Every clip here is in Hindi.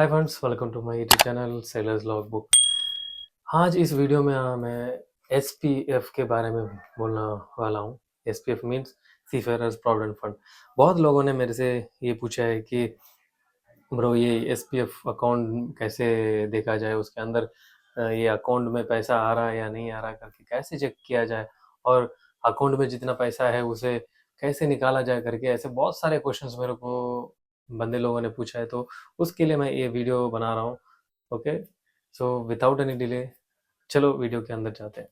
Hi friends, welcome to my YouTube channel sellers log book. आज इस वीडियो में मैं एसपीएफ के बारे में बोलने वाला हूँ। SPF means seafarers provident fund. बहुत लोगों ने मेरे से ये पूछा है कि ब्रो ये एसपीएफ अकाउंट कैसे देखा जाए, उसके अंदर ये अकाउंट में पैसा आ रहा है या नहीं आ रहा करके कैसे चेक किया जाए, और अकाउंट में जितना पैसा है उसे कैसे निकाला जाए करके ऐसे बहुत सारे क्वेश्चंस मेरे को बंदे लोगों ने पूछा है। तो उसके लिए मैं ये वीडियो बना रहा हूँ। Okay, so without any delay चलो वीडियो के अंदर जाते हैं।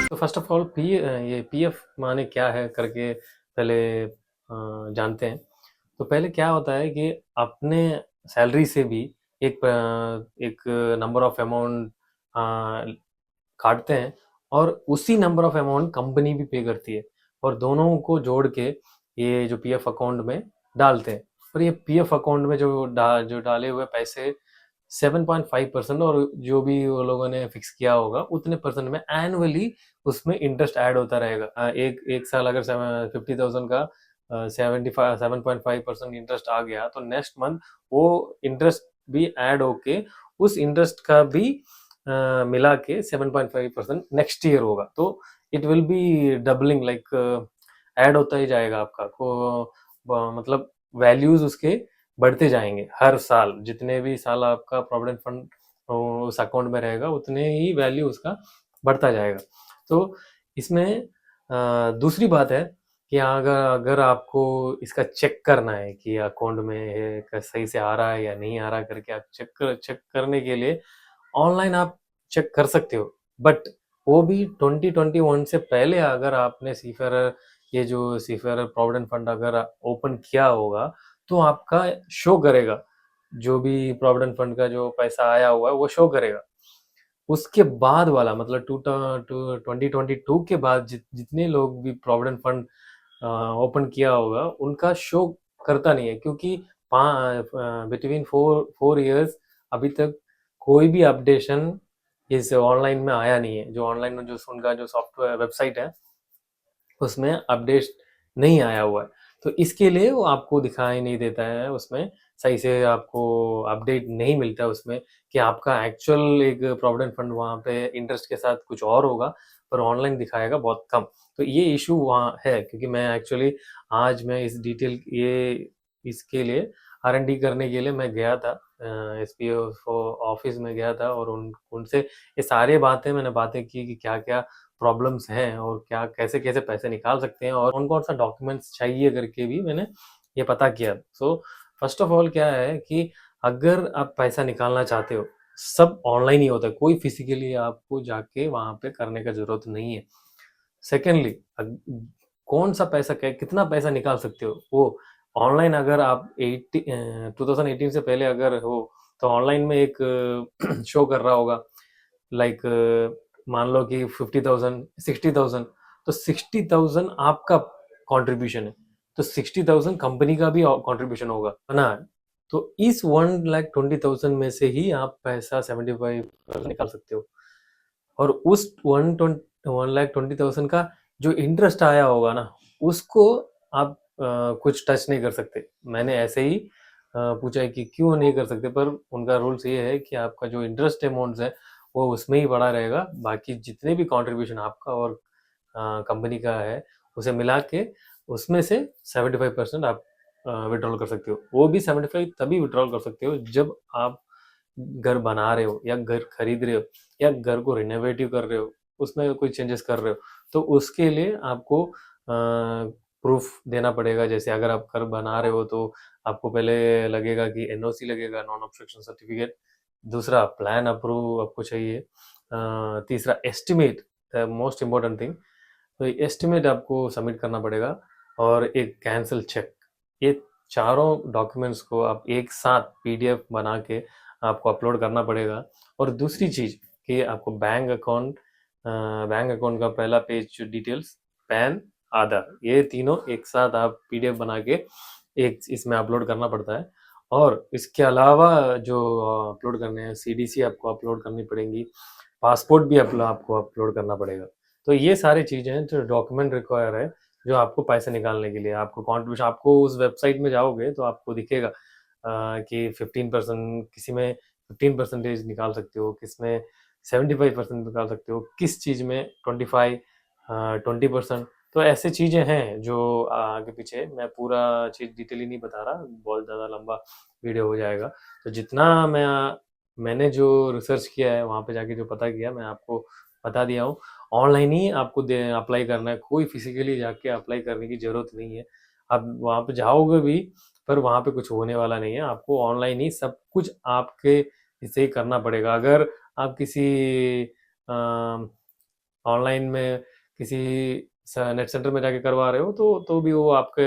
तो फर्स्ट ऑफ ऑल ये पीएफ माने क्या है करके पहले जानते हैं। तो पहले क्या होता है कि अपने सैलरी से भी एक नंबर ऑफ अमाउंट काटते हैं, और उसी नंबर ऑफ अमाउंट कंपनी भी पे करती है, और दोनों को जोड़ के ये जो पीएफ अकाउंट में डालते हैं। और ये पीएफ अकाउंट में जो डाले हुए पैसे 7.5%, और जो भी वो लोगों ने फिक्स किया होगा उतने परसेंट में एनुअली उसमें इंटरेस्ट ऐड होता रहेगा। एक एक साल अगर 50,000 का 7.5% इंटरेस्ट आ गया, तो नेक्स्ट मंथ वो इंटरेस्ट भी ऐड होके उस इंटरेस्ट का भी मिला के 7.5% नेक्स्ट ईयर होगा। तो it will be doubling, like add होता ही जाएगा आपका को, मतलब वैल्यूज उसके बढ़ते जाएंगे हर साल। जितने भी साल आपका प्रोविडेंट फंड उस अकाउंट में रहेगा उतने ही वैल्यू उसका बढ़ता जाएगा। तो इसमें दूसरी बात है कि अगर अगर आपको इसका चेक करना है कि अकाउंट में सही से आ रहा है या नहीं आ रहा करके, आप चेक करने के लिए ऑनलाइन आप चेक कर सकते हो। बट वो भी 2021 से पहले अगर आपने सीफेयर, ये जो सीफेयर प्रोविडेंट फंड अगर ओपन किया होगा, तो आपका शो करेगा, जो भी प्रोविडेंट फंड का जो पैसा आया हुआ है वो शो करेगा। उसके बाद वाला मतलब 2022 के बाद जितने लोग भी प्रोविडेंट फंड ओपन किया होगा उनका शो करता नहीं है, क्योंकि बिटवीन 4 इयर्स अभी तक कोई भी अपडेशन इस ऑनलाइन में आया नहीं है। जो ऑनलाइन में जो उनका जो सॉफ्टवेयर वेबसाइट है उसमें अपडेट नहीं आया हुआ है, तो इसके लिए वो आपको दिखाई नहीं देता है, उसमें सही से आपको अपडेट नहीं मिलता है उसमें कि आपका एक्चुअल एक प्रोविडेंट फंड वहाँ पे इंटरेस्ट के साथ कुछ और होगा, पर ऑनलाइन दिखाएगा बहुत कम। तो ये इशू वहाँ है, क्योंकि मैं एक्चुअली आज मैं इस डिटेल ये इसके लिए R&D करने के लिए मैं गया था, SPO ऑफिस में गया था, और उनसे ये सारी मैंने बातें की कि क्या क्या प्रॉब्लम्स हैं और क्या कैसे कैसे पैसे निकाल सकते हैं और कौन कौन सा डॉक्यूमेंट्स चाहिए करके भी मैंने ये पता किया। सो फर्स्ट ऑफ ऑल क्या है कि अगर आप पैसा निकालना चाहते हो, सब ऑनलाइन ही होता है, कोई फिजिकली आपको जाके वहां पे करने का जरूरत नहीं है। सेकेंडली, कौन सा पैसा कितना पैसा निकाल सकते हो वो ऑनलाइन, अगर आप 2018 से पहले अगर हो तो ऑनलाइन में एक शो कर रहा होगा, लाइक मान लो कि 50,000 60,000, तो 60,000 आपका कंट्रीब्यूशन है, तो 60,000 कंपनी का भी कंट्रीब्यूशन होगा ना। तो इस 1,20,000 में से ही आप पैसा 75% निकाल सकते हो, और उस 1,20,000 का जो इंटरेस्ट आया होगा ना, उसको आप कुछ टच नहीं कर सकते। मैंने ऐसे ही पूछा है कि क्यों नहीं कर सकते, पर उनका रूल्स ये है कि आपका जो इंटरेस्ट अमाउंट है वो उसमें ही पड़ा रहेगा, बाकी जितने भी कंट्रीब्यूशन आपका और कंपनी का है उसे मिला के उसमें से 75% आप विड्रॉल कर सकते हो। वो भी 75 तभी विड्रॉल कर सकते हो जब आप घर बना रहे हो या घर खरीद रहे हो या घर को रिनोवेटिव कर रहे हो, उसमें कोई चेंजेस कर रहे हो, तो उसके लिए आपको प्रूफ देना पड़ेगा। जैसे अगर आप घर बना रहे हो तो आपको पहले लगेगा कि एनओसी लगेगा, नॉन ऑब्स्ट्रक्शन सर्टिफिकेट। दूसरा, प्लान अप्रूव आपको चाहिए। तीसरा, estimate, the most important thing, तो एस्टिमेट आपको सबमिट करना पड़ेगा, और एक कैंसिल चेक। ये चारों डॉक्यूमेंट्स को आप एक साथ पीडीएफ बना के आपको अपलोड करना पड़ेगा। और दूसरी चीज़ कि आपको बैंक अकाउंट का पहला पेज जो डिटेल्स, पैन, आधार, ये तीनों एक साथ आप पीडीएफ बना के एक इसमें अपलोड करना पड़ता है। और इसके अलावा जो अपलोड करने हैं, सीडीसी आपको अपलोड करनी पड़ेंगी, पासपोर्ट भी आपको अपलोड करना पड़ेगा। तो ये सारी चीज़ें हैं जो डॉक्यूमेंट रिक्वायर है जो आपको पैसे निकालने के लिए आपको कॉन्ट्रीब्यूशन, आपको उस वेबसाइट में जाओगे तो आपको दिखेगा कि 15%, किसी में 15% निकाल सकते हो, किस में 75% निकाल सकते हो, किस चीज़ में 20%। तो ऐसे चीज़ें हैं जो आगे पीछे, मैं पूरा चीज़ डिटेली नहीं बता रहा, बहुत ज़्यादा लंबा वीडियो हो जाएगा। तो जितना मैंने जो रिसर्च किया है वहाँ पे जाके जो पता किया मैं आपको बता दिया हूँ। ऑनलाइन ही आपको अप्लाई करना है, कोई फिजिकली जाके अप्लाई करने की ज़रूरत नहीं है। आप वहाँ पे जाओगे भी पर वहाँ पे कुछ होने वाला नहीं है, आपको ऑनलाइन ही सब कुछ आपके इसे ही करना पड़ेगा। अगर आप किसी ऑनलाइन में किसी नेट सेंटर में जाके करवा रहे हो तो भी वो आपके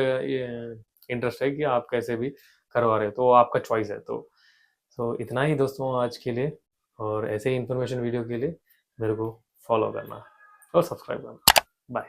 इंटरेस्ट है कि आप कैसे भी करवा रहे हो, तो आपका चॉइस है। तो इतना ही दोस्तों आज के लिए, और ऐसे ही इंफॉर्मेशन वीडियो के लिए मेरे को फॉलो करना और सब्सक्राइब करना। बाय।